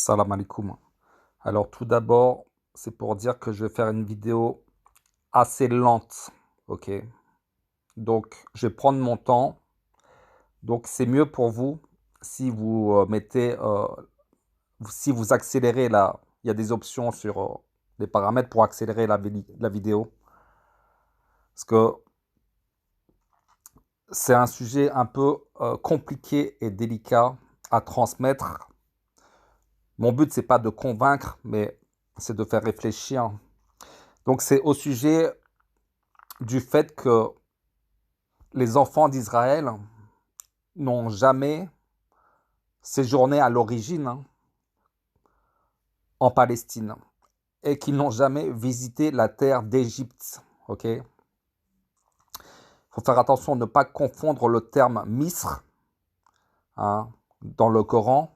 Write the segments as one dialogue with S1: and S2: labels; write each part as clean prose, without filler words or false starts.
S1: Salam alaikum. Alors tout d'abord, c'est pour dire que je vais faire une vidéo assez lente, ok? Donc je vais prendre mon temps. Donc c'est mieux pour vous si vous si vous accélérez là. Il y a des options sur les paramètres pour accélérer la vidéo. Parce que c'est un sujet un peu compliqué et délicat à transmettre. Mon but, c'est pas de convaincre, mais c'est de faire réfléchir. Donc c'est au sujet du fait que les enfants d'Israël n'ont jamais séjourné à l'origine en Palestine et qu'ils n'ont jamais visité la terre d'Égypte. Ok? Il faut faire attention de ne pas confondre le terme Misr dans le Coran,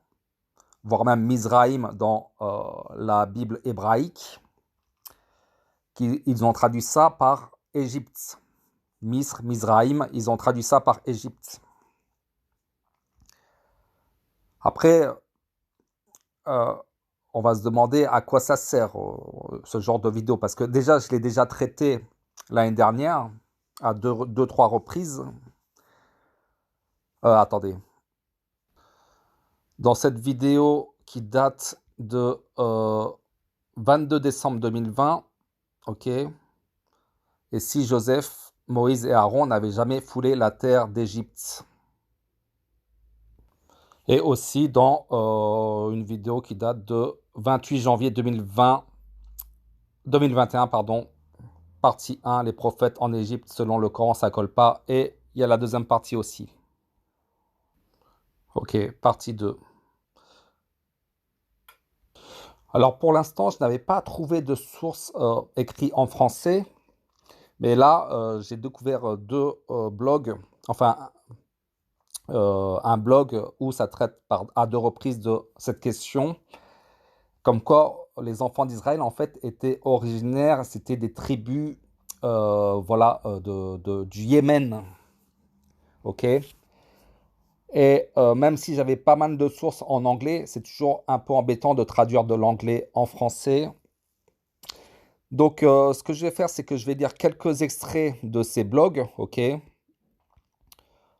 S1: voire même Mizraïm dans la Bible hébraïque. Ils ont traduit ça par Égypte. Misr, Mizraïm, ils ont traduit ça par Égypte. Après, on va se demander à quoi ça sert ce genre de vidéo, parce que déjà, je l'ai déjà traité l'année dernière à deux, trois reprises. Attendez. Dans cette vidéo qui date de 22 décembre 2020, ok, et si Joseph, Moïse et Aaron n'avaient jamais foulé la terre d'Égypte. Et aussi dans une vidéo qui date de 28 janvier 2021, pardon, partie 1, les prophètes en Égypte selon le Coran, ça colle pas. Et il y a la deuxième partie aussi. Ok, partie 2. Alors pour l'instant, je n'avais pas trouvé de source écrite en français. Mais là, j'ai découvert deux blogs, enfin un blog où ça traite à deux reprises de cette question. Comme quoi, les enfants d'Israël, en fait, étaient originaires, c'était des tribus voilà, du Yémen. Ok? Et même si j'avais pas mal de sources en anglais, c'est toujours un peu embêtant de traduire de l'anglais en français. Donc, ce que je vais faire, c'est que je vais lire quelques extraits de ces blogs, ok?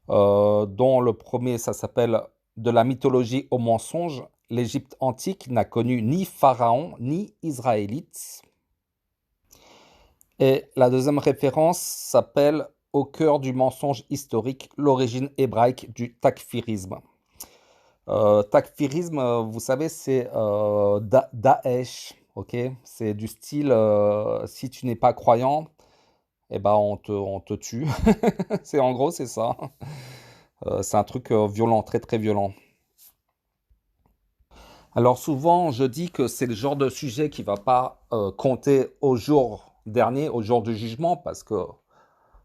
S1: Dont le premier, ça s'appelle De la mythologie au mensonge. L'Égypte antique n'a connu ni pharaon ni israélites. Et la deuxième référence s'appelle Au cœur du mensonge historique, l'origine hébraïque du takfirisme. Takfirisme, vous savez, c'est Daesh, ok? C'est du style, si tu n'es pas croyant, eh ben on te tue. En gros, c'est ça. C'est un truc violent, très très violent. Alors souvent, je dis que c'est le genre de sujet qui va pas compter au jour dernier, au jour du jugement, parce que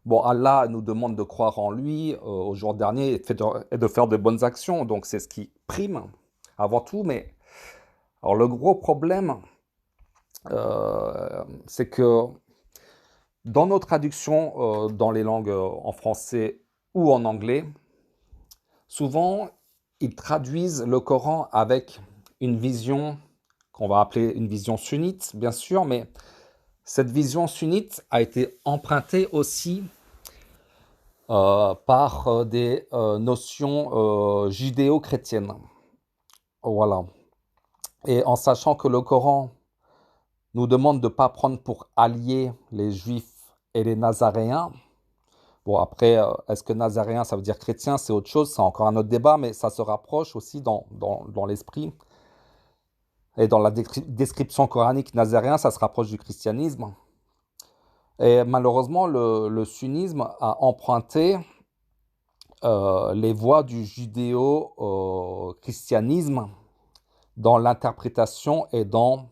S1: bon, Allah nous demande de croire en lui au jour dernier et de faire de bonnes actions, donc c'est ce qui prime avant tout. Mais alors le gros problème, c'est que dans nos traductions dans les langues en français ou en anglais, souvent ils traduisent le Coran avec une vision qu'on va appeler une vision sunnite, bien sûr, mais cette vision sunnite a été empruntée aussi par des notions judéo-chrétiennes. Voilà. Et en sachant que le Coran nous demande de ne pas prendre pour alliés les juifs et les nazaréens. Bon, après, est-ce que nazaréen, ça veut dire chrétien? C'est autre chose, c'est encore un autre débat, mais ça se rapproche aussi dans l'esprit. Et dans la description coranique, nazaréen, ça se rapproche du christianisme. Et malheureusement, le sunnisme a emprunté les voies du judéo-christianisme dans l'interprétation et dans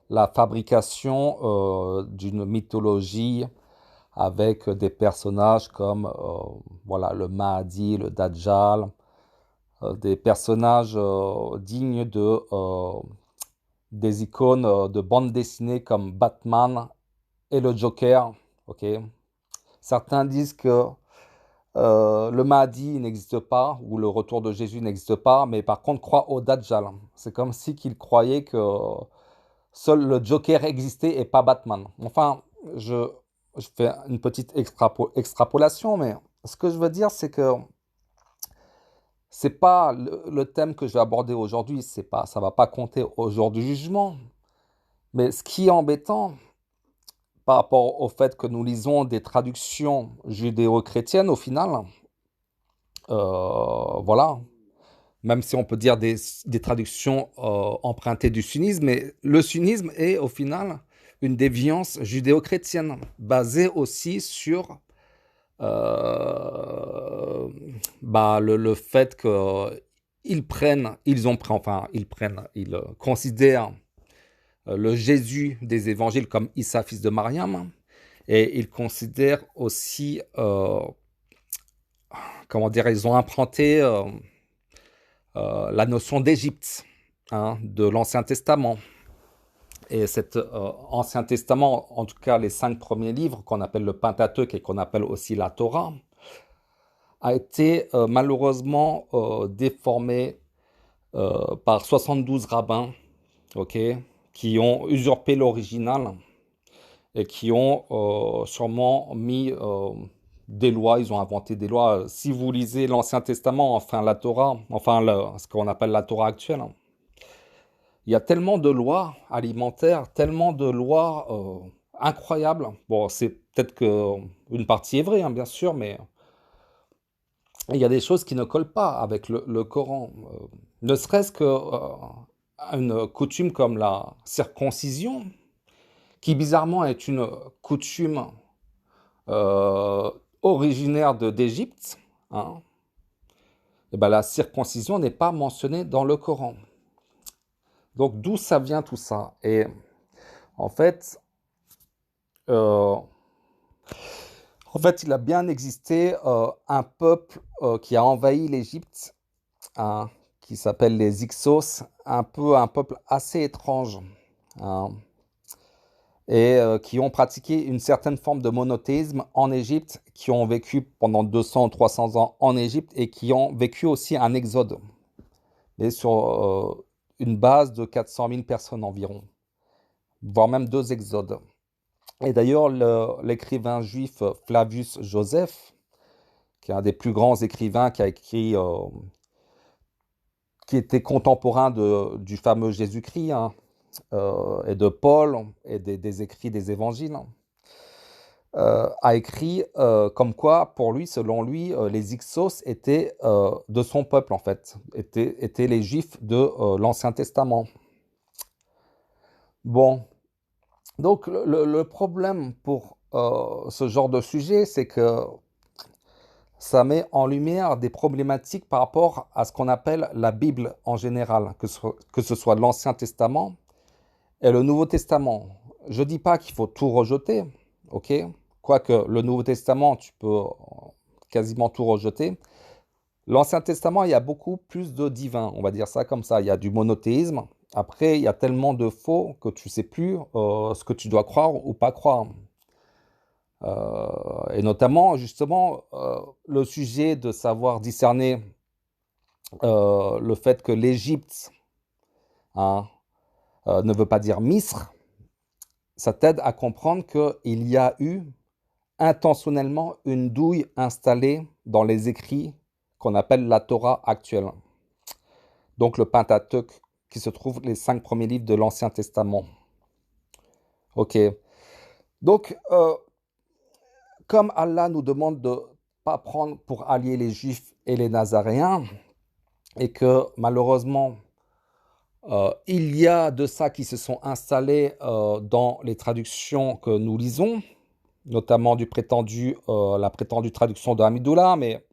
S1: la fabrication d'une mythologie avec des personnages comme voilà, le Mahdi, le Dajjal, des personnages dignes des icônes de bande dessinée comme Batman et le Joker. Ok. Certains disent que Le Mahdi n'existe pas, ou le retour de Jésus n'existe pas, mais par contre croit au Dajjal. C'est comme si qu'il croyait que seul le Joker existait et pas Batman. Enfin, je fais une petite extrapolation, mais ce que je veux dire, c'est que c'est pas le thème que je vais aborder aujourd'hui, c'est pas, ça va pas compter au jour du jugement. Mais ce qui est embêtant par rapport au fait que nous lisons des traductions judéo-chrétiennes au final, voilà, même si on peut dire des traductions empruntées du sunnisme, mais le sunnisme est au final une déviance judéo-chrétienne, basée aussi sur le fait qu'ils considèrent le Jésus des évangiles comme Issa, fils de Mariam, et ils considèrent aussi, comment dire, ils ont implanté la notion d'Égypte, hein, de l'Ancien Testament. Et cet Ancien Testament, en tout cas les 5 premiers livres qu'on appelle le Pentateuque et qu'on appelle aussi la Torah, a été malheureusement déformé par 72 rabbins, ok, qui ont usurpé l'original et qui ont sûrement mis des lois, ils ont inventé des lois. Si vous lisez l'Ancien Testament, enfin la Torah, ce qu'on appelle la Torah actuelle, hein, il y a tellement de lois alimentaires, tellement de lois incroyables. Bon, c'est peut-être qu'une partie est vraie, hein, bien sûr, mais il y a des choses qui ne collent pas avec le Coran. Ne serait-ce que une coutume comme la circoncision, qui bizarrement est une coutume originaire d'Égypte, hein, et ben la circoncision n'est pas mentionnée dans le Coran. Donc d'où ça vient tout ça? Et en fait, euh, il a bien existé un peuple qui a envahi l'Égypte, hein, qui s'appelle les Hyksos, un peuple assez étrange, hein, et qui ont pratiqué une certaine forme de monothéisme en Égypte, qui ont vécu pendant 200 ou 300 ans en Égypte et qui ont vécu aussi un exode, et sur une base de 400 000 personnes environ, voire même 2 exodes. Et d'ailleurs, l'écrivain juif Flavius Joseph, qui est un des plus grands écrivains qui a écrit, qui était contemporain du fameux Jésus-Christ, hein, et de Paul, et des écrits des évangiles, a écrit comme quoi, pour lui, selon lui, les Hyksos étaient de son peuple, en fait, étaient les Juifs de l'Ancien Testament. Bon, donc le problème pour ce genre de sujet, c'est que ça met en lumière des problématiques par rapport à ce qu'on appelle la Bible en général, que ce soit l'Ancien Testament et le Nouveau Testament. Je ne dis pas qu'il faut tout rejeter, ok? Quoique le Nouveau Testament, tu peux quasiment tout rejeter. L'Ancien Testament, il y a beaucoup plus de divin, on va dire ça comme ça. Il y a du monothéisme. Après, il y a tellement de faux que tu ne sais plus ce que tu dois croire ou pas croire. Et notamment, justement, le sujet de savoir discerner le fait que l'Égypte, hein, ne veut pas dire Misr, ça t'aide à comprendre qu'il y a eu intentionnellement une douille installée dans les écrits qu'on appelle la Torah actuelle. Donc le Pentateuque, qui se trouve les 5 premiers livres de l'Ancien Testament. Ok. Donc, comme Allah nous demande de ne pas prendre pour alliés les Juifs et les Nazaréens, et que malheureusement, il y a de ça qui se sont installés dans les traductions que nous lisons, notamment la prétendue traduction de Hamidullah, mais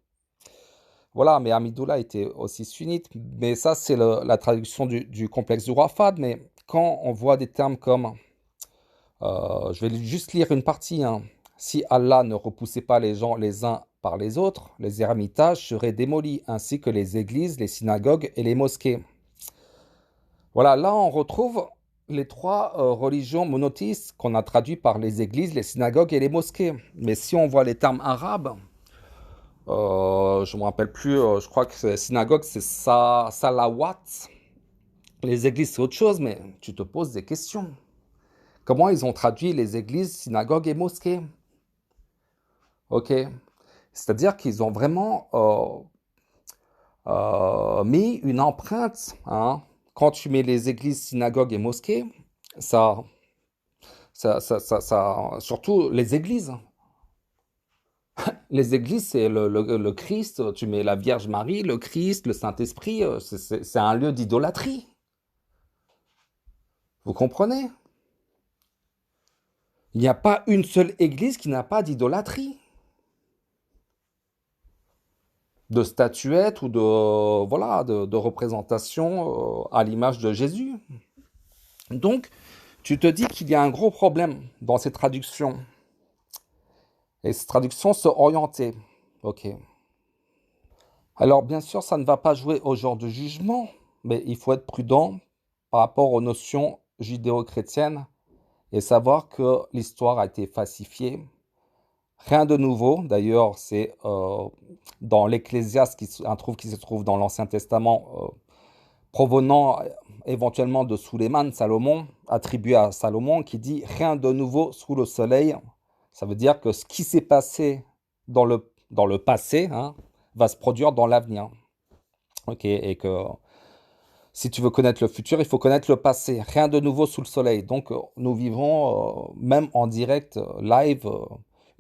S1: voilà, mais Hamidullah était aussi sunnite, mais ça c'est la traduction du complexe du roi Fahd, mais quand on voit des termes comme, je vais juste lire une partie, hein, si Allah ne repoussait pas les gens les uns par les autres, les ermitages seraient démolis, ainsi que les églises, les synagogues et les mosquées. Voilà, là on retrouve les 3 religions monothéistes qu'on a traduites par les églises, les synagogues et les mosquées. Mais si on voit les termes arabes, Je me rappelle plus, je crois que synagogue, c'est salawat. Les églises, c'est autre chose, mais tu te poses des questions. Comment ils ont traduit les églises, synagogues et mosquées? Ok. C'est-à-dire qu'ils ont vraiment mis une empreinte, hein. Quand tu mets les églises, synagogues et mosquées, ça, surtout les églises. Les églises, c'est le Christ, tu mets la Vierge Marie, le Christ, le Saint-Esprit, c'est un lieu d'idolâtrie. Vous comprenez? Il n'y a pas une seule église qui n'a pas d'idolâtrie, de statuettes ou de, voilà, de représentation à l'image de Jésus. Donc, tu te dis qu'il y a un gros problème dans ces traductions. Et ces traductions sont orientées. Ok. Alors, bien sûr, ça ne va pas jouer au jour du jugement, mais il faut être prudent par rapport aux notions judéo-chrétiennes et savoir que l'histoire a été falsifiée. Rien de nouveau, d'ailleurs, c'est dans l'Ecclésiaste, qui se trouve dans l'Ancien Testament, provenant éventuellement de Sulayman, Salomon, attribué à Salomon, qui dit rien de nouveau sous le soleil. Ça veut dire que ce qui s'est passé dans le passé, hein, va se produire dans l'avenir. Ok, et que si tu veux connaître le futur, il faut connaître le passé. Rien de nouveau sous le soleil. Donc, nous vivons, même en direct, live,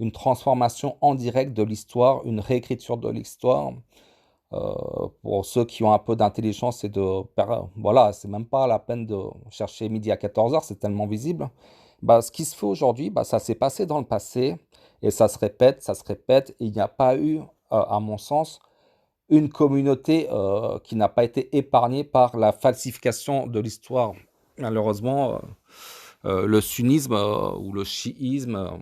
S1: une transformation en direct de l'histoire, une réécriture de l'histoire. Pour ceux qui ont un peu d'intelligence et de... Voilà, c'est même pas la peine de chercher midi à 14h, c'est tellement visible. Bah, ce qui se fait aujourd'hui, bah, ça s'est passé dans le passé et ça se répète, ça se répète. Et il n'y a pas eu, à mon sens, une communauté qui n'a pas été épargnée par la falsification de l'histoire. Malheureusement, le sunnisme ou le chiisme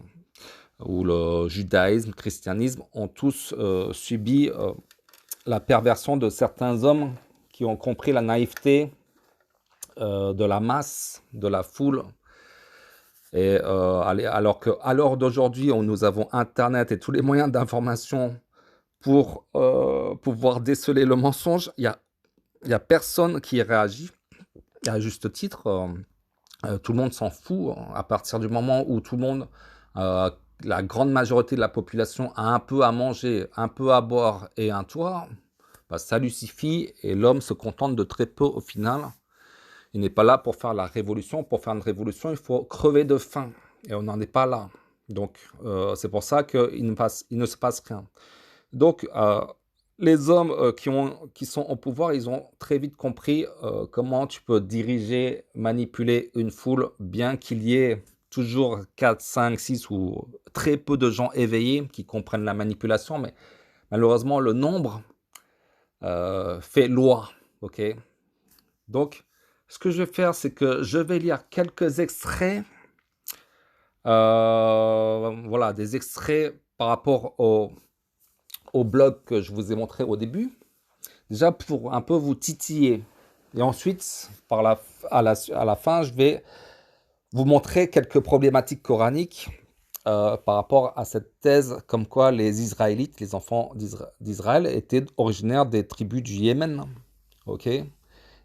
S1: ou le judaïsme, le christianisme ont tous subi la perversion de certains hommes qui ont compris la naïveté de la masse, de la foule. Et alors qu'à l'heure d'aujourd'hui, nous avons Internet et tous les moyens d'information pour pouvoir déceler le mensonge, il y a personne qui réagit à juste titre. Tout le monde s'en fout à partir du moment où tout le monde, la grande majorité de la population a un peu à manger, un peu à boire et un toit. Bah, ça lui suffit et l'homme se contente de très peu au final. Il n'est pas là pour faire la révolution. Pour faire une révolution, il faut crever de faim et on n'en est pas là. Donc, c'est pour ça qu'il ne se passe rien. Donc, les hommes qui sont au pouvoir, ils ont très vite compris comment tu peux diriger, manipuler une foule, bien qu'il y ait toujours 4, 5, 6 ou très peu de gens éveillés qui comprennent la manipulation, mais malheureusement, le nombre fait loi. Ok. Donc, ce que je vais faire, c'est que je vais lire quelques extraits, voilà, des extraits par rapport au blog que je vous ai montré au début. Déjà pour un peu vous titiller. Et ensuite, à la fin, je vais vous montrer quelques problématiques coraniques par rapport à cette thèse comme quoi les Israélites, les enfants d'Israël, étaient originaires des tribus du Yémen, ok,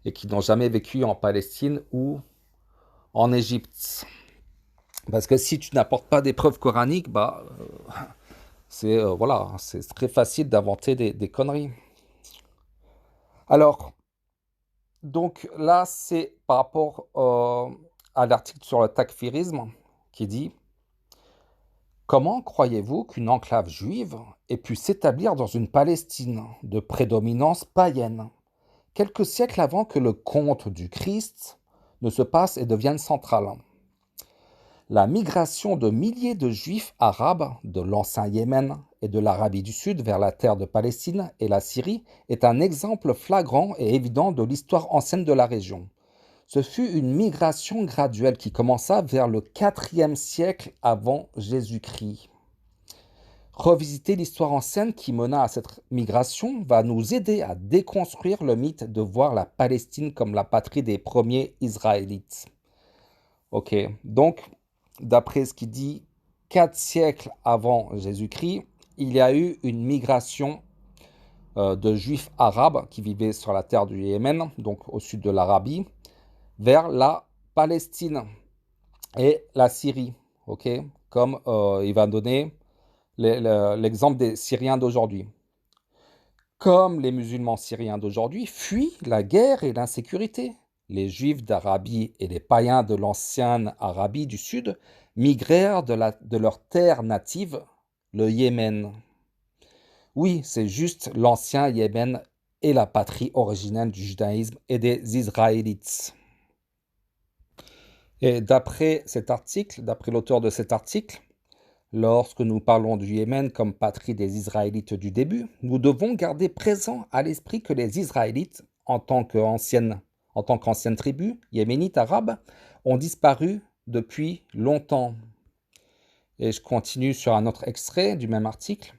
S1: et qui n'ont jamais vécu en Palestine ou en Égypte. Parce que si tu n'apportes pas des preuves coraniques, bah, voilà, c'est très facile d'inventer des conneries. Alors, donc là, c'est par rapport à l'article sur le takfirisme qui dit: comment croyez-vous qu'une enclave juive ait pu s'établir dans une Palestine de prédominance païenne, quelques siècles avant que le conte du Christ ne se passe et devienne central? La migration de milliers de juifs arabes de l'ancien Yémen et de l'Arabie du Sud vers la terre de Palestine et la Syrie est un exemple flagrant et évident de l'histoire ancienne de la région. Ce fut une migration graduelle qui commença vers le IVe siècle avant Jésus-Christ. Revisiter l'histoire ancienne qui mena à cette migration va nous aider à déconstruire le mythe de voir la Palestine comme la patrie des premiers Israélites. Ok, donc, d'après ce qu'il dit, 4 siècles avant Jésus-Christ, il y a eu une migration de juifs arabes qui vivaient sur la terre du Yémen, donc au sud de l'Arabie, vers la Palestine et la Syrie, ok? Comme il va donner l'exemple des Syriens d'aujourd'hui. Comme les musulmans syriens d'aujourd'hui fuient la guerre et l'insécurité, les juifs d'Arabie et les païens de l'ancienne Arabie du Sud migrèrent de leur terre native, le Yémen. Oui, c'est juste l'ancien Yémen et la patrie originelle du judaïsme et des Israélites. Et d'après cet article, d'après l'auteur de cet article, lorsque nous parlons du Yémen comme patrie des Israélites du début, nous devons garder présent à l'esprit que les Israélites, en tant qu'ancienne tribu yéménite arabe, ont disparu depuis longtemps. Et je continue sur un autre extrait du même article.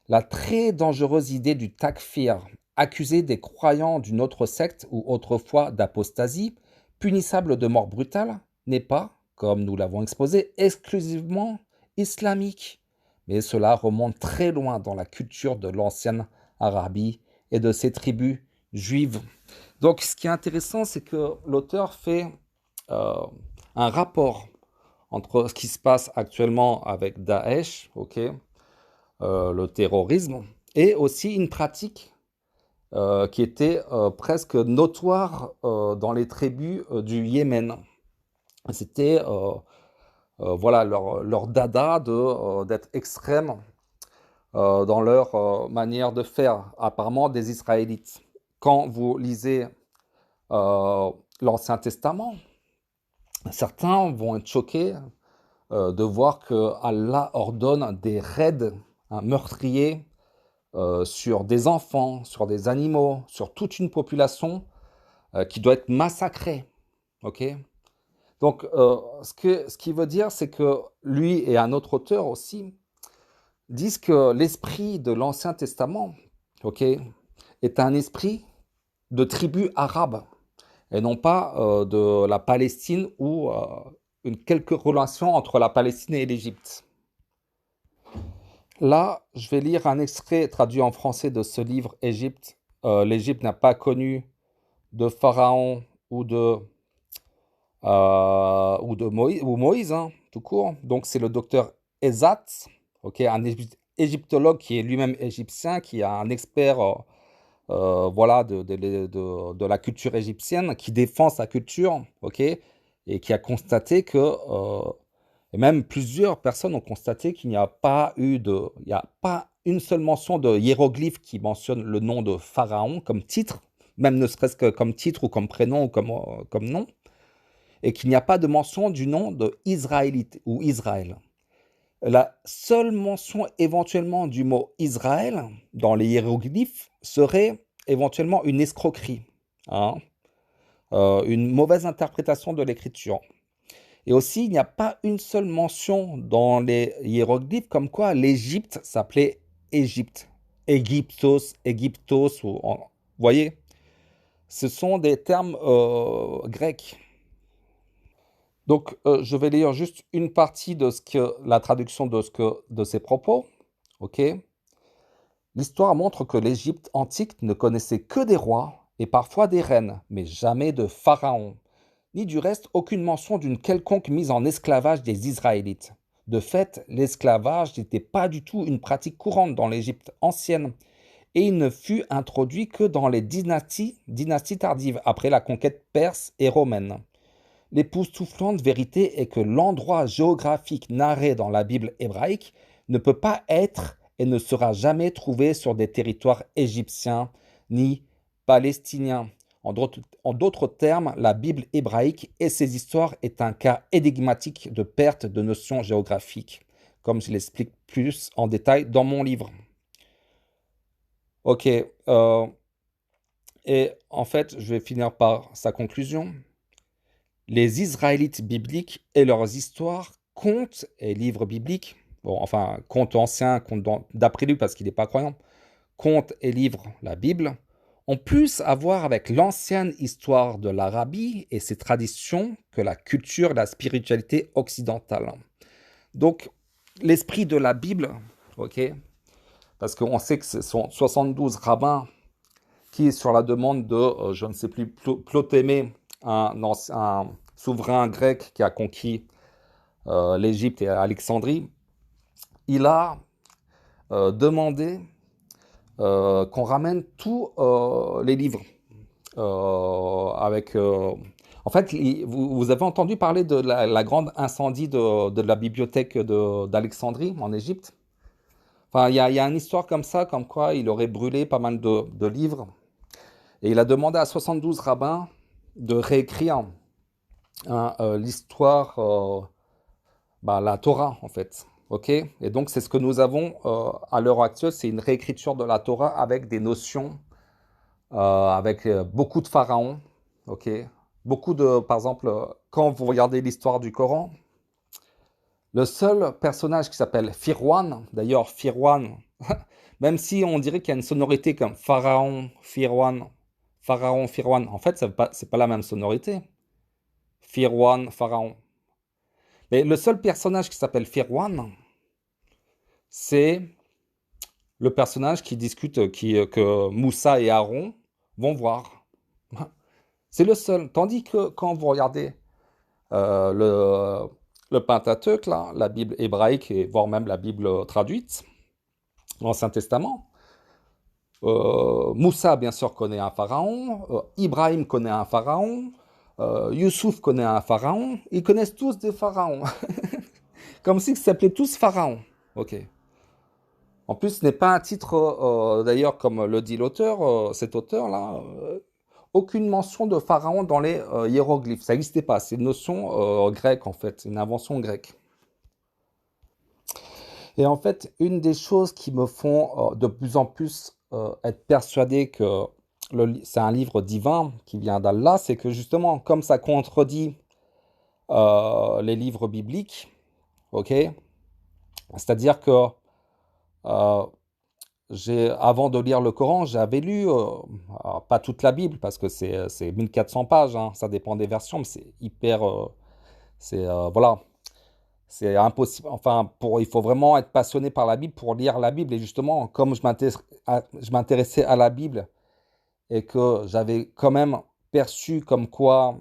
S1: La très dangereuse idée du takfir, accuser des croyants d'une autre secte ou autrefois d'apostasie, punissable de mort brutale, n'est pas, comme nous l'avons exposé, exclusivement islamique, mais cela remonte très loin dans la culture de l'ancienne Arabie et de ses tribus juives. Donc ce qui est intéressant, c'est que l'auteur fait un rapport entre ce qui se passe actuellement avec Daesh, le terrorisme, et aussi une pratique qui était presque notoire dans les tribus du Yémen. C'était voilà, leur dada d'être extrême dans leur manière de faire, apparemment des Israélites. Quand vous lisez l'Ancien Testament, certains vont être choqués de voir que Allah ordonne des raids meurtriers sur des enfants, sur des animaux, sur toute une population qui doit être massacrée. Ok? Donc, ce qui veut dire, c'est que lui et un autre auteur aussi disent que l'esprit de l'Ancien Testament, est un esprit de tribus arabes et non pas de la Palestine ou une quelque relation entre la Palestine et l'Égypte. Là, je vais lire un extrait traduit en français de ce livre Égypte. L'Égypte n'a pas connu de pharaon ou de Moïse, hein, tout court. Donc c'est le docteur Ezat, un égyptologue qui est lui-même égyptien, qui est un expert voilà, de la culture égyptienne, qui défend sa culture, et qui a constaté que, et même plusieurs personnes ont constaté qu'il n'y a pas il n'y a pas une seule mention de hiéroglyphe qui mentionne le nom de pharaon comme titre, même ne serait-ce que comme titre ou comme prénom ou comme nom, et qu'il n'y a pas de mention du nom de Israélite ou Israël. La seule mention éventuellement du mot Israël dans les hiéroglyphes serait éventuellement une escroquerie, hein, une mauvaise interprétation de l'écriture. Et aussi, il n'y a pas une seule mention dans les hiéroglyphes comme quoi l'Égypte s'appelait Égypte, Égyptos, vous voyez, ce sont des termes grecs. Donc, je vais lire juste une partie de la traduction de ces propos. L'histoire montre que l'Égypte antique ne connaissait que des rois et parfois des reines, mais jamais de pharaons, ni du reste aucune mention d'une quelconque mise en esclavage des Israélites. De fait, l'esclavage n'était pas du tout une pratique courante dans l'Égypte ancienne, et il ne fut introduit que dans les dynasties tardives, après la conquête perse et romaine. L'époustouflante vérité est que l'endroit géographique narré dans la Bible hébraïque ne peut pas être et ne sera jamais trouvé sur des territoires égyptiens ni palestiniens. En d'autres termes, la Bible hébraïque et ses histoires est un cas énigmatique de perte de notions géographiques, comme je l'explique plus en détail dans mon livre. Et en fait, je vais finir par sa conclusion. Les Israélites bibliques et leurs histoires, contes et livres bibliques, contes anciens, contes d'après lui parce qu'il n'est pas croyant, contes et livres, la Bible, ont plus à voir avec l'ancienne histoire de l'Arabie et ses traditions que la culture et la spiritualité occidentale. Donc, l'esprit de la Bible, parce qu'on sait que ce sont 72 rabbins qui, sur la demande de, je ne sais plus, Ptolémée, un souverain grec qui a conquis l'Égypte et Alexandrie, il a demandé qu'on ramène tous les livres. Avec, en fait, vous avez entendu parler de la grande incendie de la bibliothèque d'Alexandrie en Égypte? Enfin, il y a une histoire comme ça, comme quoi il aurait brûlé pas mal de livres. Et il a demandé à 72 rabbins de réécrire hein, l'histoire, la Torah en fait. Ok. Et donc c'est ce que nous avons à l'heure actuelle, c'est une réécriture de la Torah avec des notions, avec beaucoup de pharaons. Ok. Beaucoup de, par exemple, quand vous regardez l'histoire du Coran, le seul personnage qui s'appelle Firwan, d'ailleurs Firwan, même si on dirait qu'il y a une sonorité comme Pharaon, Firwan, Pharaon, Firwan, en fait, c'est pas la même sonorité. Firwan, Pharaon. Mais le seul personnage qui s'appelle Firwan, c'est le personnage qui discute, que Moussa et Aaron vont voir. C'est le seul. Tandis que quand vous regardez euh, le, le Pentateuque, là, la Bible hébraïque et voire même la Bible traduite, l'Ancien Testament, Moussa, bien sûr, connaît un pharaon, Ibrahim connaît un pharaon, Youssouf connaît un pharaon, ils connaissent tous des pharaons. Comme s'ils s'appelaient tous pharaons. Ok. En plus, ce n'est pas un titre, d'ailleurs, comme le dit l'auteur, cet auteur-là, aucune mention de pharaon dans les hiéroglyphes. Ça n'existait pas. C'est une notion grecque, en fait, une invention grecque. Et en fait, une des choses qui me font de plus en plus être persuadé que c'est un livre divin qui vient d'Allah, c'est que justement, comme ça contredit les livres bibliques, ok, c'est-à-dire que euh, avant de lire le Coran, j'avais lu, alors, pas toute la Bible, parce que c'est 1400 pages, hein, ça dépend des versions, mais c'est hyper, voilà, c'est impossible. Enfin, il faut vraiment être passionné par la Bible pour lire la Bible. Et justement, comme je m'intéressais à la Bible et que j'avais quand même perçu comme quoi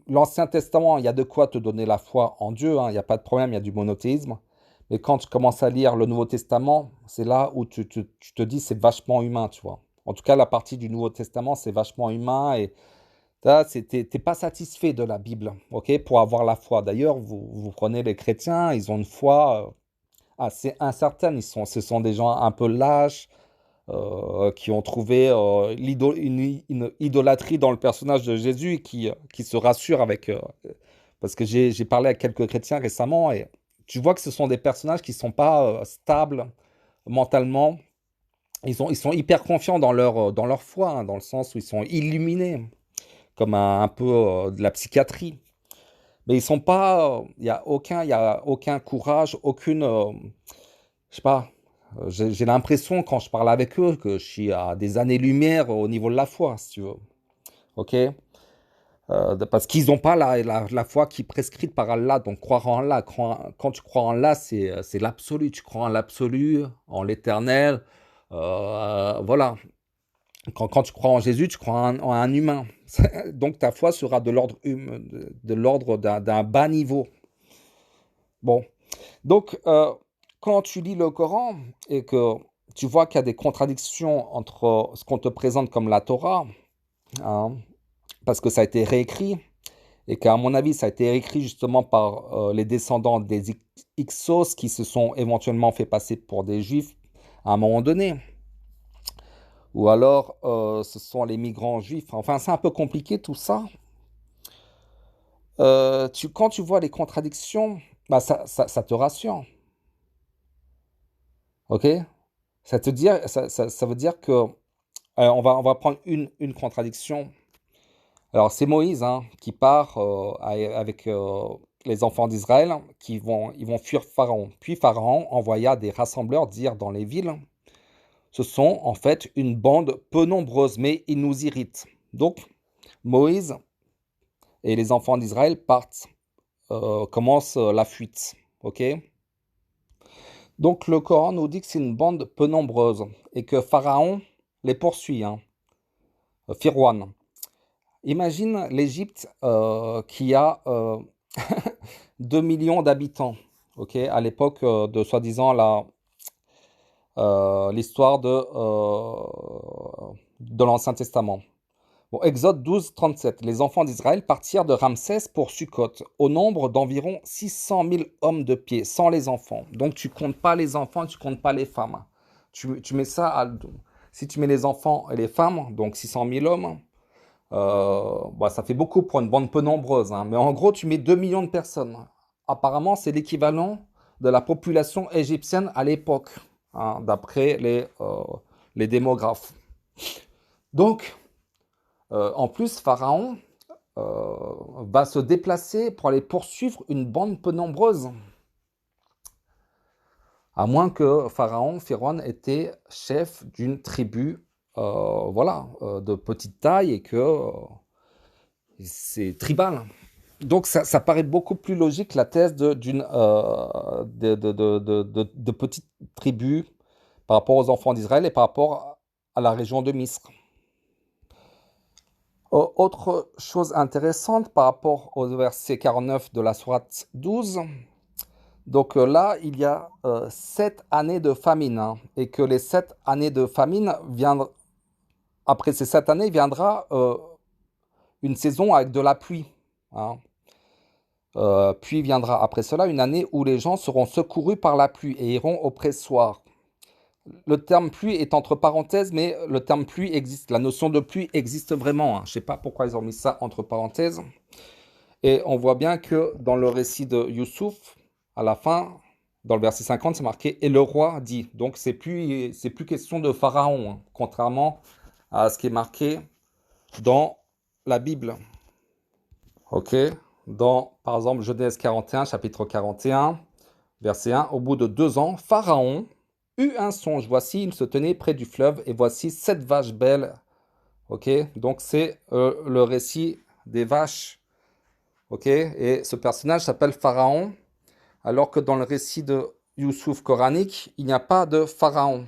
S1: l'Ancien Testament, il y a de quoi te donner la foi en Dieu, hein, il n'y a pas de problème, il y a du monothéisme. Mais quand tu commences à lire le Nouveau Testament, c'est là où tu te dis c'est vachement humain, tu vois. En tout cas, la partie du Nouveau Testament, c'est vachement humain et t'es pas satisfait de la Bible, ok, pour avoir la foi. D'ailleurs, vous prenez les chrétiens, ils ont une foi assez incertaine. Ce sont des gens un peu lâches, qui ont trouvé une idolâtrie dans le personnage de Jésus et qui se rassurent avec... parce que j'ai parlé à quelques chrétiens récemment et tu vois que ce sont des personnages qui ne sont pas stables mentalement. Ils sont hyper confiants dans leur foi, hein, dans le sens où ils sont illuminés, comme un peu de la psychiatrie. Mais ils sont pas... il y a aucun courage, aucune... je sais pas, j'ai l'impression quand je parle avec eux que je suis à des années-lumière au niveau de la foi, si tu veux. Ok? Parce qu'ils n'ont pas la foi qui est prescrite par Allah. Donc croire en Allah, quand tu crois en Allah, c'est l'absolu. Tu crois en l'absolu, en l'éternel. Voilà. Quand tu crois en Jésus, tu crois en un humain. Donc ta foi sera de l'ordre de l'ordre d'un bas niveau. Bon. Donc, quand tu lis le Coran et que tu vois qu'il y a des contradictions entre ce qu'on te présente comme la Torah, hein, parce que ça a été réécrit, et qu'à mon avis, ça a été réécrit justement par les descendants des Hyksos qui se sont éventuellement fait passer pour des Juifs à un moment donné, ou alors ce sont les migrants juifs. Enfin, c'est un peu compliqué tout ça. Quand tu vois les contradictions, bah, ça te rassure, ok? Ça veut dire que on va prendre une contradiction. Alors, c'est Moïse hein, qui part avec les enfants d'Israël ils vont fuir Pharaon. Puis Pharaon envoya des rassembleurs dire dans les villes, ce sont en fait une bande peu nombreuse, mais ils nous irritent. Donc, Moïse et les enfants d'Israël commencent la fuite. Ok? Donc le Coran nous dit que c'est une bande peu nombreuse et que Pharaon les poursuit, hein, Firwan. Imagine l'Égypte qui a 2 millions d'habitants, ok, à l'époque de soi-disant l'histoire de l'Ancien Testament. Bon, Exode 12, 37. Les enfants d'Israël partirent de Ramsès pour Sukkot, au nombre d'environ 600 000 hommes de pied, sans les enfants. Donc tu comptes pas les enfants, tu comptes pas les femmes. Tu mets ça si tu mets les enfants et les femmes, donc 600 000 hommes, bah, ça fait beaucoup pour une bande peu nombreuse, hein. Mais en gros, tu mets 2 millions de personnes. Apparemment, c'est l'équivalent de la population égyptienne à l'époque, hein, d'après les démographes. Donc, en plus, Pharaon va se déplacer pour aller poursuivre une bande peu nombreuse. À moins que Pharaon, Phiron, était chef d'une tribu voilà, de petite taille et que c'est tribal. Donc ça paraît beaucoup plus logique la thèse de petites tribus par rapport aux enfants d'Israël et par rapport à la région de Misr. Autre chose intéressante par rapport au verset 49 de la sourate 12, donc là, il y a 7 années de famine, hein, et que les 7 années de famine viendront, après ces 7 années, viendra une saison avec de la pluie, hein. Puis viendra après cela une année où les gens seront secourus par la pluie et iront au pressoir. Le terme pluie est entre parenthèses, mais le terme pluie existe. La notion de pluie existe vraiment, hein. Je ne sais pas pourquoi ils ont mis ça entre parenthèses. Et on voit bien que dans le récit de Youssouf, à la fin, dans le verset 50, c'est marqué « Et le roi dit ». Donc c'est plus question de Pharaon, hein, contrairement à ce qui est marqué dans la Bible. Ok. Par exemple, Genèse 41, chapitre 41, verset 1. Au bout de 2 ans, Pharaon eut un songe. Voici, il se tenait près du fleuve, et voici 7 vaches belles. Ok. Donc c'est le récit des vaches. Ok. Et ce personnage s'appelle Pharaon, alors que dans le récit de Youssouf coranique, il n'y a pas de Pharaon.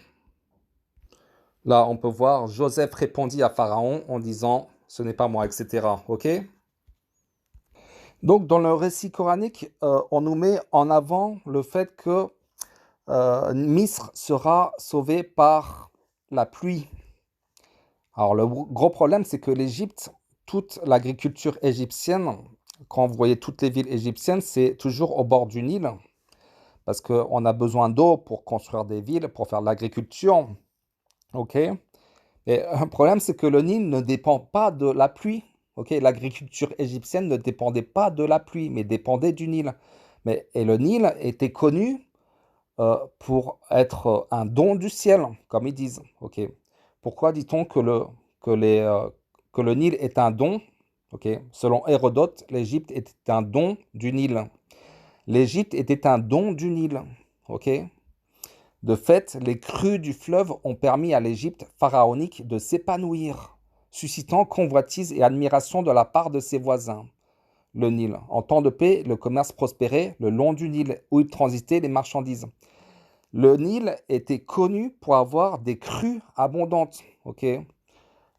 S1: Là, on peut voir Joseph répondit à Pharaon en disant « Ce n'est pas moi », etc. Ok. Donc, dans le récit coranique, on nous met en avant le fait que Misr sera sauvé par la pluie. Alors, le gros problème, c'est que l'Égypte, toute l'agriculture égyptienne, quand vous voyez toutes les villes égyptiennes, c'est toujours au bord du Nil, parce qu'on a besoin d'eau pour construire des villes, pour faire de l'agriculture. Ok. Et un problème, c'est que le Nil ne dépend pas de la pluie. Ok, l'agriculture égyptienne ne dépendait pas de la pluie, mais dépendait du Nil. Et le Nil était connu pour être un don du ciel, comme ils disent. Ok. Pourquoi dit-on que le Nil est un don? Ok. Selon Hérodote, l'Égypte était un don du Nil. L'Égypte était un don du Nil. Ok. De fait, les crues du fleuve ont permis à l'Égypte pharaonique de s'épanouir, suscitant convoitise et admiration de la part de ses voisins. Le Nil. En temps de paix, le commerce prospérait le long du Nil, où il transitait les marchandises. Le Nil était connu pour avoir des crues abondantes. Ok.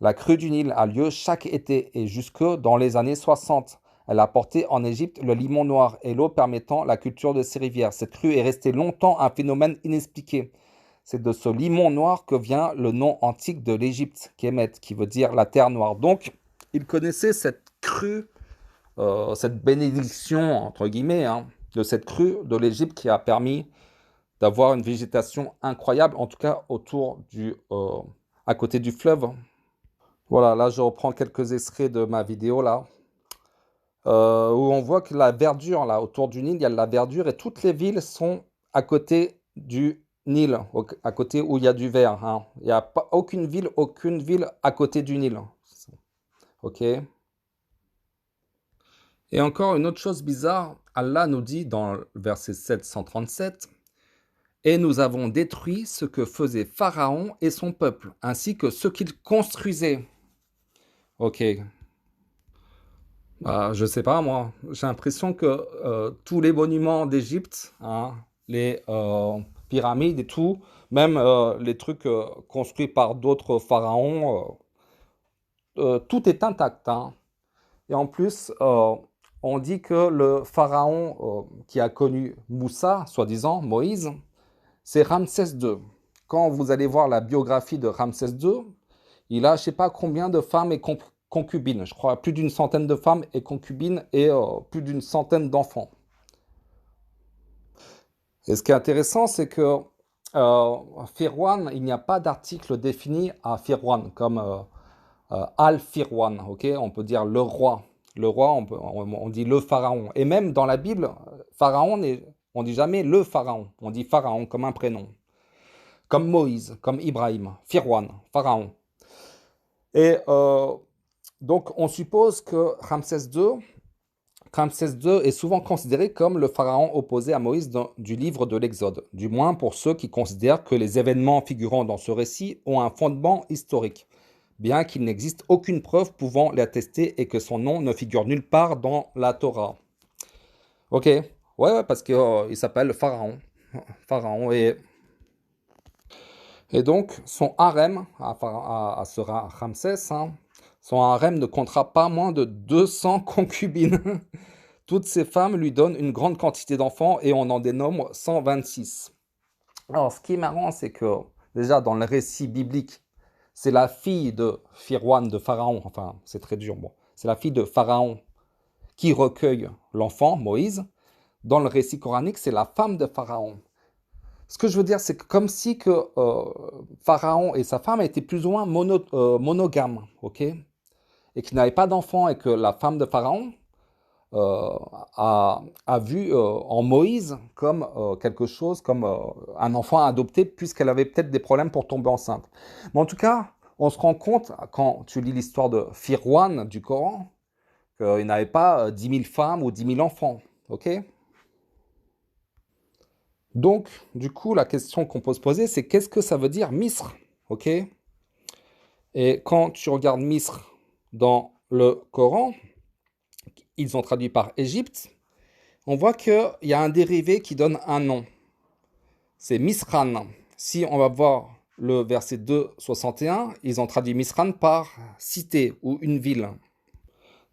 S1: La crue du Nil a lieu chaque été et jusque dans les années 60. Elle a apporté en Égypte le limon noir et l'eau permettant la culture de ces rivières. Cette crue est restée longtemps un phénomène inexpliqué. C'est de ce limon noir que vient le nom antique de l'Égypte, Kémet, qui veut dire la terre noire. Donc, il connaissait cette crue, cette bénédiction, entre guillemets, hein, de cette crue de l'Égypte qui a permis d'avoir une végétation incroyable, en tout cas à côté du fleuve. Voilà, là je reprends quelques extraits de ma vidéo là, où on voit que la verdure là autour du Nil, il y a de la verdure et toutes les villes sont à côté du Nil, à côté où il y a du vert, hein. Il n'y a pas aucune ville à côté du Nil. Ok. Et encore une autre chose bizarre, Allah nous dit dans le verset 737, et nous avons détruit ce que faisait Pharaon et son peuple, ainsi que ce qu'il construisait. Ok. Je sais pas, moi. J'ai l'impression que tous les monuments d'Égypte, hein, les pyramides et tout, même les trucs construits par d'autres pharaons, tout est intact, hein. Et en plus, on dit que le pharaon qui a connu Moussa, soi-disant, Moïse, c'est Ramsès II. Quand vous allez voir la biographie de Ramsès II, il a je sais pas combien de femmes et concubines. Je crois plus d'une centaine de femmes et concubines et plus d'une centaine d'enfants. Et ce qui est intéressant, c'est que Firwan, il n'y a pas d'article défini à Firwan, comme Al-Firwan, ok? On peut dire le roi. Le roi, on dit le pharaon. Et même dans la Bible, pharaon, on dit jamais le pharaon. On dit pharaon comme un prénom. Comme Moïse, comme Ibrahim. Firwan, pharaon. Et donc, on suppose que Ramsès II est souvent considéré comme le pharaon opposé à Moïse du livre de l'Exode, du moins pour ceux qui considèrent que les événements figurant dans ce récit ont un fondement historique, bien qu'il n'existe aucune preuve pouvant l'attester et que son nom ne figure nulle part dans la Torah. Ok, ouais, parce qu'il s'appelle Pharaon. Pharaon et donc son harem à ce Ramsès, hein, son harem ne comptera pas moins de 200 concubines. Toutes ces femmes lui donnent une grande quantité d'enfants et on en dénombre 126. Alors, ce qui est marrant, c'est que déjà dans le récit biblique, c'est la fille de Firwan, de Pharaon, enfin, c'est très dur, bon. C'est la fille de Pharaon qui recueille l'enfant, Moïse. Dans le récit coranique, c'est la femme de Pharaon. Ce que je veux dire, c'est que comme si que Pharaon et sa femme étaient plus ou moins monogames, ok? Et qu'ils n'avaient pas d'enfants et que la femme de Pharaon euh, a vu en Moïse comme quelque chose, comme un enfant adopté, puisqu'elle avait peut-être des problèmes pour tomber enceinte. Mais en tout cas, on se rend compte, quand tu lis l'histoire de Firwan du Coran, qu'il n'avait pas 10 000 femmes ou 10 000 enfants, ok? Donc, du coup, la question qu'on peut se poser, c'est qu'est-ce que ça veut dire Misr, ok? Et quand tu regardes Misr dans le Coran, ils ont traduit par Égypte, on voit qu'il y a un dérivé qui donne un nom. C'est Misran. Si on va voir le verset 2,61, ils ont traduit Misran par cité ou une ville.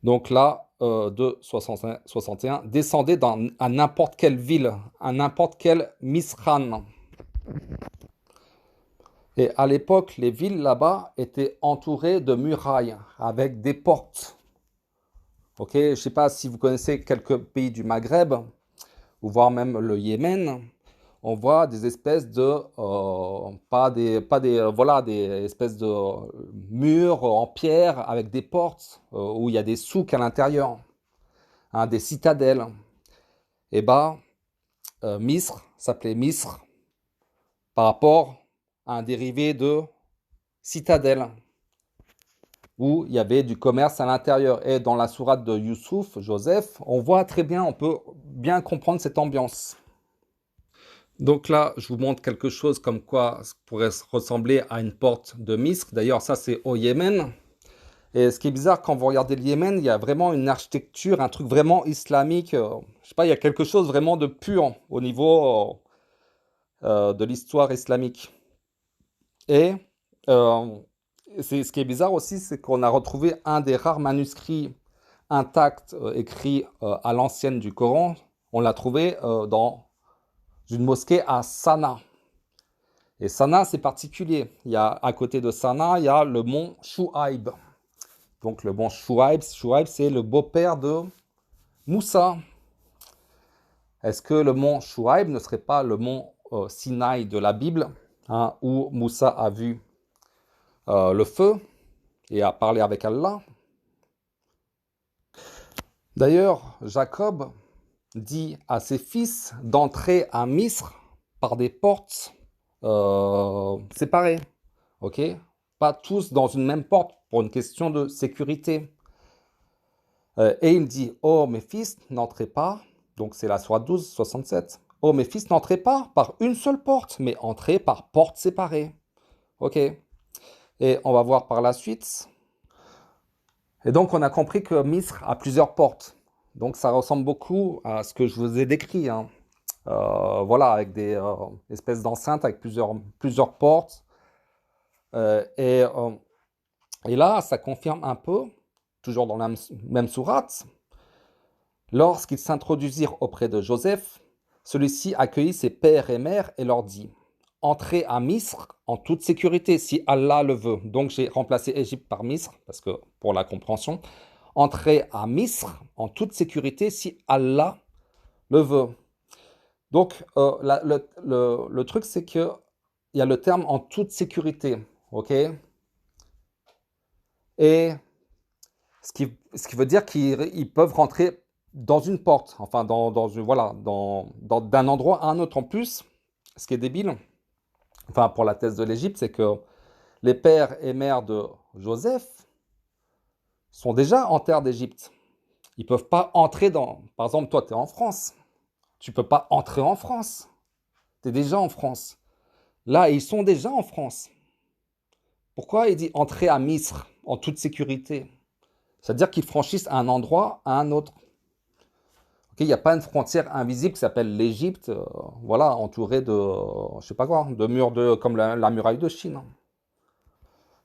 S1: Donc là, 2,61, descendez à n'importe quelle ville, à n'importe quel Misran. Et à l'époque, les villes là-bas étaient entourées de murailles avec des portes. Ok, je ne sais pas si vous connaissez quelques pays du Maghreb, ou voire même le Yémen. On voit des espèces de, voilà, des espèces de murs en pierre avec des portes où il y a des souks à l'intérieur, hein, des citadelles. Et bah, Misr s'appelait Misr par rapport à un dérivé de citadelle où il y avait du commerce à l'intérieur. Et dans la sourate de Youssouf, Joseph, on voit très bien, on peut bien comprendre cette ambiance. Donc là, je vous montre quelque chose comme quoi ça pourrait ressembler à une porte de Misr. D'ailleurs, ça, c'est au Yémen. Et ce qui est bizarre, quand vous regardez le Yémen, il y a vraiment une architecture, un truc vraiment islamique. Je sais pas, il y a quelque chose vraiment de pur au niveau de l'histoire islamique. Et euh, ce qui est bizarre aussi, c'est qu'on a retrouvé un des rares manuscrits intacts écrits à l'ancienne du Coran. On l'a trouvé dans une mosquée à Sanaa. Et Sanaa, c'est particulier. Il y a, à côté de Sanaa, il y a le mont Chouaib. Donc le mont Chouaib, c'est le beau-père de Moussa. Est-ce que le mont Chouaib ne serait pas le mont Sinaï de la Bible, hein, où Moussa a vu le feu et a parlé avec Allah? D'ailleurs, Jacob dit à ses fils d'entrer à Misr par des portes séparées, ok? Pas tous dans une même porte pour une question de sécurité. Et il dit, oh mes fils, n'entrez pas, donc c'est la sourate 12, 67. Oh mes fils, n'entrez pas par une seule porte, mais entrez par portes séparées. Ok. Et on va voir par la suite. Et donc on a compris que Misr a plusieurs portes. Donc ça ressemble beaucoup à ce que je vous ai décrit, hein. voilà, avec des espèces d'enceintes avec plusieurs portes. Euh, et, euh, et là, ça confirme un peu, toujours dans la même sourate, lorsqu'ils s'introduisirent auprès de Joseph, celui-ci accueillit ses pères et mères et leur dit: Entrez à Misr en toute sécurité si Allah le veut. Donc j'ai remplacé Égypte par Misr, parce que pour la compréhension. Entrez à Misr en toute sécurité si Allah le veut. Donc le truc, c'est que il y a le terme en toute sécurité, ok? Et ce qui veut dire qu'ils peuvent rentrer dans une porte, enfin voilà, d'un endroit à un autre. En plus, ce qui est débile, enfin pour la thèse de l'Égypte, c'est que les pères et mères de Joseph sont déjà en terre d'Égypte. Ils ne peuvent pas entrer dans... Par exemple, toi, tu es en France. Tu ne peux pas entrer en France. Tu es déjà en France. Là, ils sont déjà en France. Pourquoi il dit entrer à Misr en toute sécurité? C'est-à-dire qu'ils franchissent un endroit à un autre. Okay, il n'y a pas une frontière invisible qui s'appelle l'Égypte, voilà, entourée de, je sais pas quoi, de murs comme la muraille de Chine.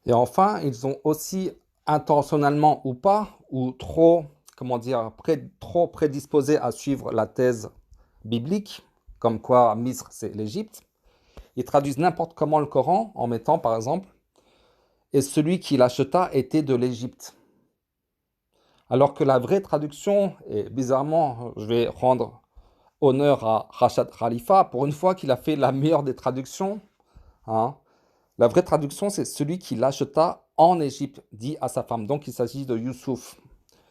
S1: Et enfin, ils ont aussi, intentionnellement ou pas, ou trop, comment dire, trop prédisposés à suivre la thèse biblique, comme quoi Misr, c'est l'Égypte. Ils traduisent n'importe comment le Coran en mettant, par exemple, et celui qui l'acheta était de l'Égypte. Alors que la vraie traduction, et bizarrement, je vais rendre honneur à Rachad Khalifa, pour une fois qu'il a fait la meilleure des traductions, hein. La vraie traduction, c'est celui qui l'acheta en Égypte, dit à sa femme. Donc il s'agit de Youssouf.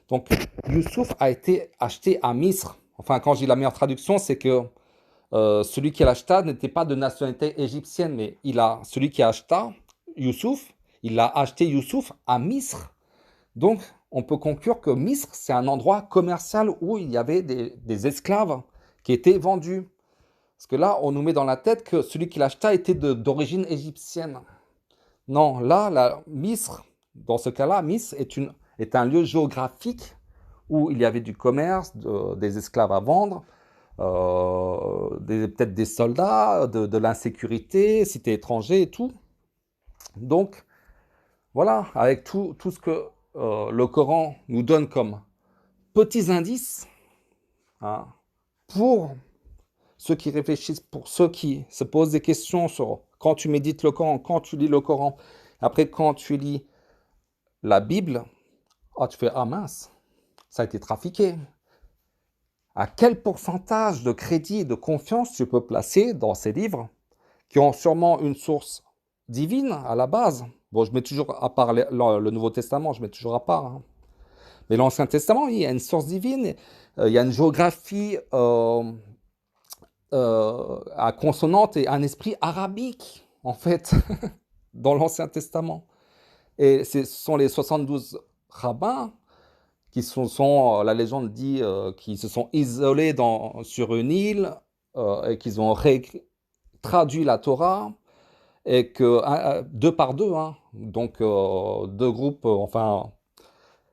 S1: Donc Youssouf a été acheté à Misr. Enfin, quand je dis la meilleure traduction, c'est que celui qui l'acheta n'était pas de nationalité égyptienne, mais celui qui acheta Youssouf, il a acheté Youssouf à Misr. Donc, on peut conclure que Misr, c'est un endroit commercial où il y avait des esclaves qui étaient vendus. Parce que là, on nous met dans la tête que celui qui l'acheta était d'origine égyptienne. Non, là, Misr, dans ce cas-là, Misr est un lieu géographique où il y avait du commerce, des esclaves à vendre, peut-être des soldats, de l'insécurité, cité étrangère et tout. Donc, voilà, avec tout ce que le Coran nous donne comme petits indices, hein, pour ceux qui réfléchissent, pour ceux qui se posent des questions sur quand tu médites le Coran, quand tu lis le Coran, après quand tu lis la Bible, ah, tu fais, ah mince, ça a été trafiqué. À quel pourcentage de crédit et de confiance tu peux placer dans ces livres qui ont sûrement une source divine à la base? Bon, je mets toujours à part le Nouveau Testament, je mets toujours à part, hein. Mais l'Ancien Testament, il y a une source divine, il y a une géographie à consonante et un esprit arabique, en fait, dans l'Ancien Testament. Et ce sont les 72 rabbins qui la légende dit, qui se sont isolés sur une île et qu'ils ont traduit la Torah et que deux par deux, hein, donc deux groupes, enfin,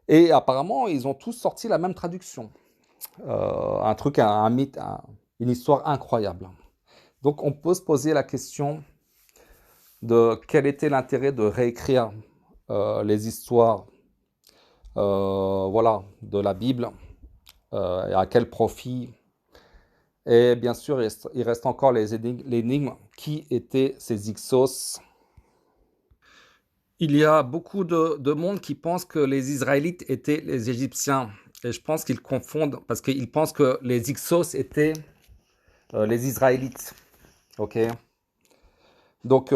S1: et apparemment ils ont tous sorti la même traduction. Un truc, un mythe, une histoire incroyable. Donc on peut se poser la question de quel était l'intérêt de réécrire les histoires, voilà, de la Bible, et à quel profit. Et bien sûr, il reste encore l'énigme. Qui étaient ces Hyksos? Il y a beaucoup de monde qui pense que les Israélites étaient les Égyptiens. Et je pense qu'ils confondent, parce qu'ils pensent que les Hyksos étaient les Israélites. Ok. Donc,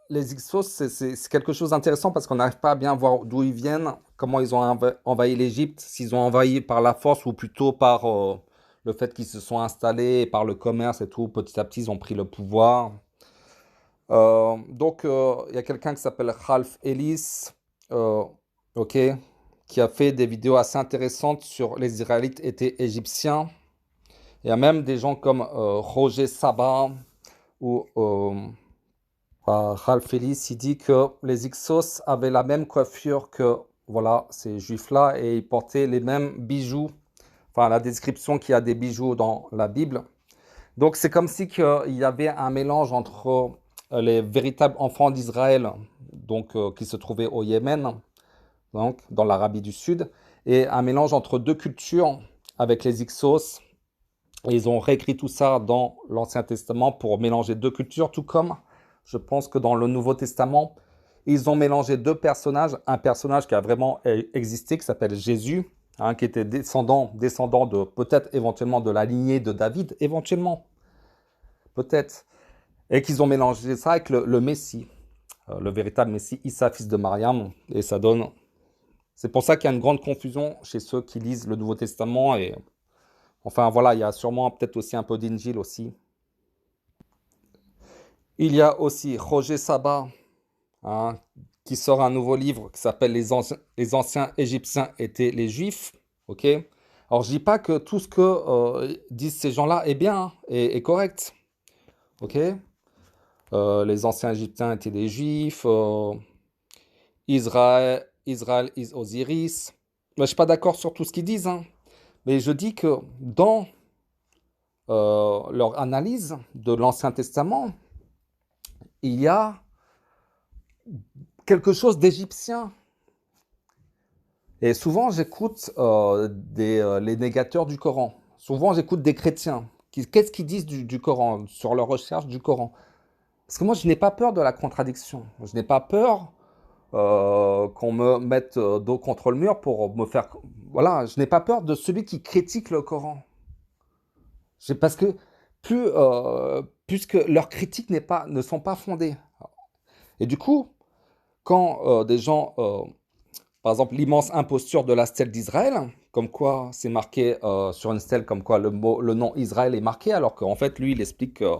S1: les Hyksos, c'est quelque chose d'intéressant parce qu'on n'arrive pas à bien voir d'où ils viennent, comment ils ont envahi l'Égypte, s'ils ont envahi par la force ou plutôt par le fait qu'ils se sont installés, par le commerce et tout. Petit à petit, ils ont pris le pouvoir. Donc, il y a quelqu'un qui s'appelle Ralph Ellis, euh, ok, qui a fait des vidéos assez intéressantes sur les Israélites étaient égyptiens. Il y a même des gens comme Roger Sabat ou Ralph Ellis, il dit que les Hyksos avaient la même coiffure que voilà, ces juifs-là et ils portaient les mêmes bijoux. Enfin, la description qu'il y a des bijoux dans la Bible, Donc c'est comme si qu'il y avait un mélange entre les véritables enfants d'Israël, donc qui se trouvaient au Yémen, donc dans l'Arabie du Sud, et un mélange entre deux cultures avec les Hyksos. Et ils ont réécrit tout ça dans l'Ancien Testament pour mélanger deux cultures, tout comme je pense que dans le Nouveau Testament, ils ont mélangé deux personnages, un personnage qui a vraiment existé, qui s'appelle Jésus, hein, qui était descendant de peut-être éventuellement de la lignée de David, éventuellement, peut-être, et qu'ils ont mélangé ça avec le Messie, le véritable Messie, Issa, fils de Mariam, et ça donne. C'est pour ça qu'il y a une grande confusion chez ceux qui lisent le Nouveau Testament, et enfin voilà, il y a sûrement peut-être aussi un peu d'Injil aussi. Il y a aussi Roger Sabat, hein, qui sort un nouveau livre qui s'appelle Les anciens Égyptiens étaient les Juifs. Ok. Alors je dis pas que tout ce que disent ces gens-là est bien, hein, est correct. Ok. Les anciens Égyptiens étaient des Juifs. Israël is Osiris. Moi, je suis pas d'accord sur tout ce qu'ils disent, hein, mais je dis que dans leur analyse de l'Ancien Testament, il y a quelque chose d'égyptien. Et souvent, j'écoute les négateurs du Coran. Souvent, j'écoute des chrétiens. Qu'est-ce qu'ils disent du Coran, sur leur recherche du Coran? Parce que moi, je n'ai pas peur de la contradiction. Je n'ai pas peur qu'on me mette dos contre le mur pour me faire. Voilà, je n'ai pas peur de celui qui critique le Coran. Parce que puisque leurs critiques ne sont pas fondées. Et du coup, quand des gens par exemple, l'immense imposture de la stèle d'Israël, comme quoi c'est marqué sur une stèle, comme quoi le nom Israël est marqué, alors qu'en fait, lui, il explique que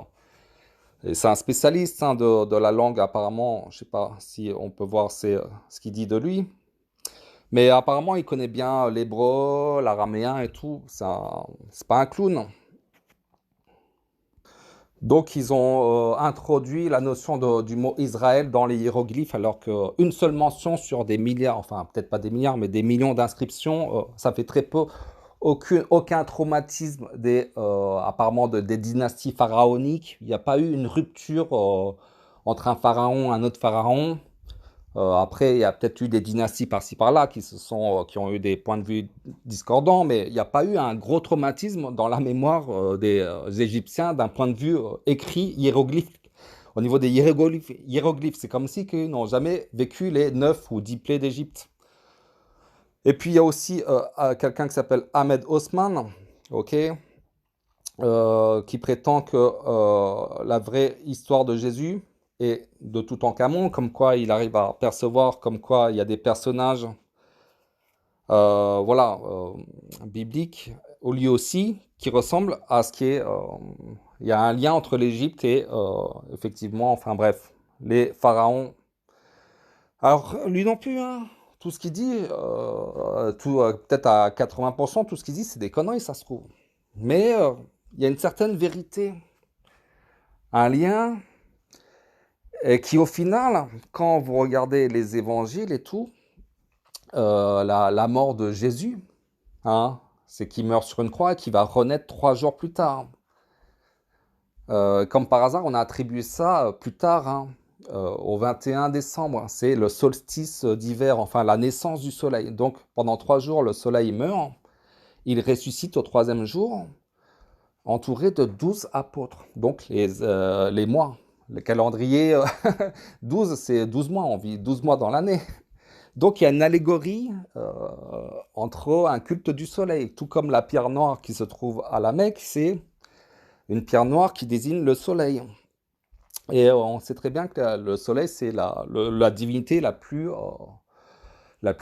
S1: c'est un spécialiste, hein, de la langue, apparemment. Je sais pas si on peut voir ce qu'il dit de lui. Mais apparemment, il connaît bien l'hébreu, l'araméen et tout. C'est pas un clown. Donc, ils ont introduit la notion du mot Israël dans les hiéroglyphes, alors qu'une seule mention sur des milliards, enfin peut-être pas des milliards, mais des millions d'inscriptions, ça fait très peu. Aucun traumatisme apparemment des dynasties pharaoniques. Il n'y a pas eu une rupture entre un pharaon et un autre pharaon. Après, il y a peut-être eu des dynasties par-ci par-là qui ont eu des points de vue discordants, mais il n'y a pas eu un gros traumatisme dans la mémoire des Égyptiens d'un point de vue écrit hiéroglyphique. Au niveau des hiéroglyphes, c'est comme si qu'ils n'ont jamais vécu les 9 ou 10 plaies d'Égypte. Et puis il y a aussi quelqu'un qui s'appelle Ahmed Osman, ok, qui prétend que la vraie histoire de Jésus et de Toutankhamon, comme quoi il arrive à percevoir, comme quoi il y a des personnages, voilà, bibliques, lui aussi, qui ressemblent à ce qui est. Il y a un lien entre l'Égypte et effectivement, enfin bref, les pharaons. Alors lui non plus, hein. Tout ce qu'il dit, peut-être à 80%, tout ce qu'il dit, c'est des conneries, ça se trouve. Mais il y a une certaine vérité, un lien, et qui au final, quand vous regardez les évangiles et tout, la mort de Jésus, hein, c'est qu'il meurt sur une croix et qu'il va renaître 3 jours plus tard. Comme par hasard, on a attribué ça plus tard, hein, au 21 décembre. C'est le solstice d'hiver, enfin la naissance du soleil. Donc pendant 3 jours, le soleil meurt. Il ressuscite au troisième jour, entouré de 12 apôtres. Donc les mois. Le calendrier 12, c'est 12 mois. On vit 12 mois dans l'année. Donc il y a une allégorie entre un culte du soleil, tout comme la pierre noire qui se trouve à la Mecque, c'est une pierre noire qui désigne le soleil. Et on sait très bien que le soleil, c'est la divinité la plus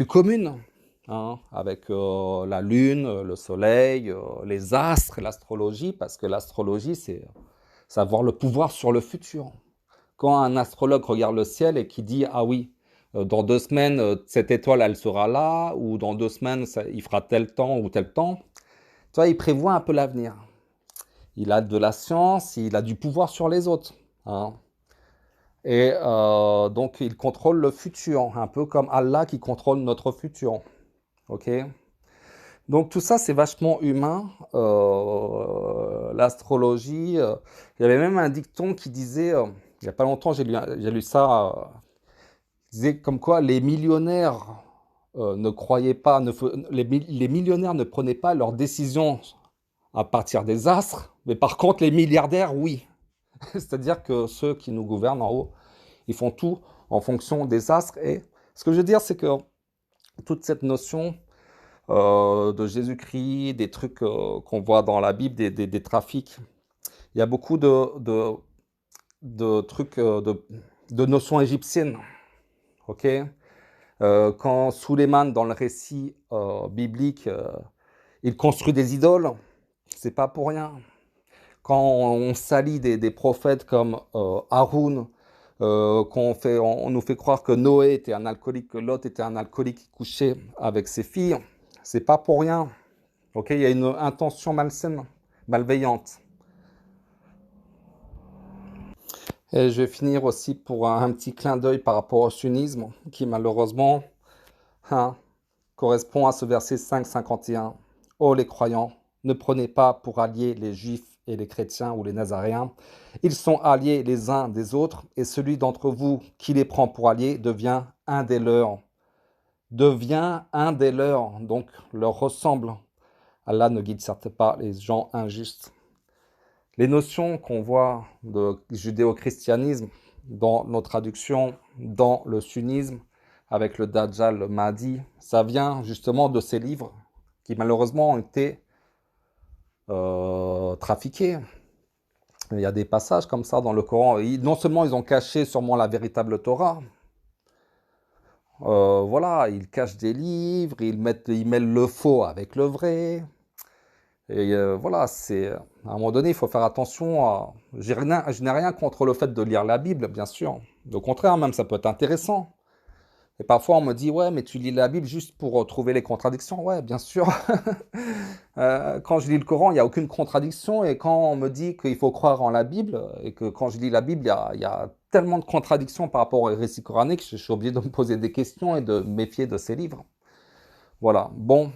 S1: commune, hein, avec la lune, le soleil, les astres, l'astrologie, parce que l'astrologie, c'est savoir le pouvoir sur le futur. Quand un astrologue regarde le ciel et qui dit, ah oui, dans 2 semaines, cette étoile, elle sera là, ou dans 2 semaines, il fera tel temps ou tel temps, tu vois, il prévoit un peu l'avenir. Il a de la science, il a du pouvoir sur les autres, hein. Et donc, il contrôle le futur, un peu comme Allah qui contrôle notre futur. Ok? Donc tout ça, c'est vachement humain. L'astrologie. Il y avait même un dicton qui disait, il n'y a pas longtemps, j'ai lu ça, disait comme quoi les millionnaires ne croyaient pas, les millionnaires ne prenaient pas leurs décisions à partir des astres, mais par contre les milliardaires, oui. C'est-à-dire que ceux qui nous gouvernent en haut, ils font tout en fonction des astres. Et ce que je veux dire, c'est que toute cette notion de Jésus-Christ, des trucs qu'on voit dans la Bible, des trafics, il y a beaucoup de trucs, de notions égyptiennes. Ok. Quand Suleiman, dans le récit biblique, il construit des idoles, c'est pas pour rien. Quand on salit des prophètes comme Haroun, on nous fait croire que Noé était un alcoolique, que Lot était un alcoolique qui couchait avec ses filles, c'est pas pour rien. Ok, il y a une intention malsaine, malveillante. Et je vais finir aussi pour un petit clin d'œil par rapport au sunnisme, qui malheureusement hein, correspond à ce verset 5:51. Ô les croyants, ne prenez pas pour alliés les juifs et les chrétiens ou les nazaréens. Ils sont alliés les uns des autres, et celui d'entre vous qui les prend pour alliés devient un des leurs. Devient un des leurs, donc leur ressemble. Allah ne guide certes pas les gens injustes. Les notions qu'on voit de judéo-christianisme dans nos traductions, dans le sunnisme, avec le Dajjal, le Mahdi, ça vient justement de ces livres qui malheureusement ont été trafiqués. Il y a des passages comme ça dans le Coran. Non seulement ils ont caché sûrement la véritable Torah, voilà, ils cachent des livres, ils mêlent le faux avec le vrai. Et voilà, à un moment donné, il faut faire attention à... Je n'ai rien contre le fait de lire la Bible, bien sûr. Au contraire, même, ça peut être intéressant. Et parfois, on me dit, ouais, mais tu lis la Bible juste pour trouver les contradictions. Ouais, bien sûr. Quand je lis le Coran, il n'y a aucune contradiction. Et quand on me dit qu'il faut croire en la Bible, et que quand je lis la Bible, il y a tellement de contradictions par rapport au récit coranique, je suis obligé de me poser des questions et de me méfier de ces livres. Voilà. Bon.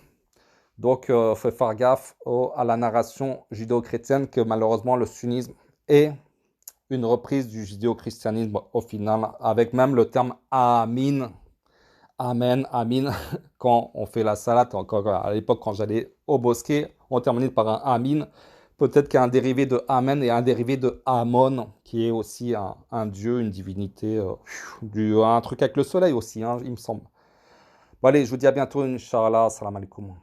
S1: Donc, il faut faire gaffe à la narration judéo-chrétienne que malheureusement le sunnisme est une reprise du judéo-christianisme au final, avec même le terme Amin, Amen, Amin, quand on fait la salade, encore à l'époque quand j'allais au bosquet, on terminait par un Amin, peut-être qu'il y a un dérivé de Amen et un dérivé de Amon, qui est aussi un dieu, une divinité, un truc avec le soleil aussi, hein, il me semble. Bon allez, je vous dis à bientôt, Inch'Allah, salam alaikum.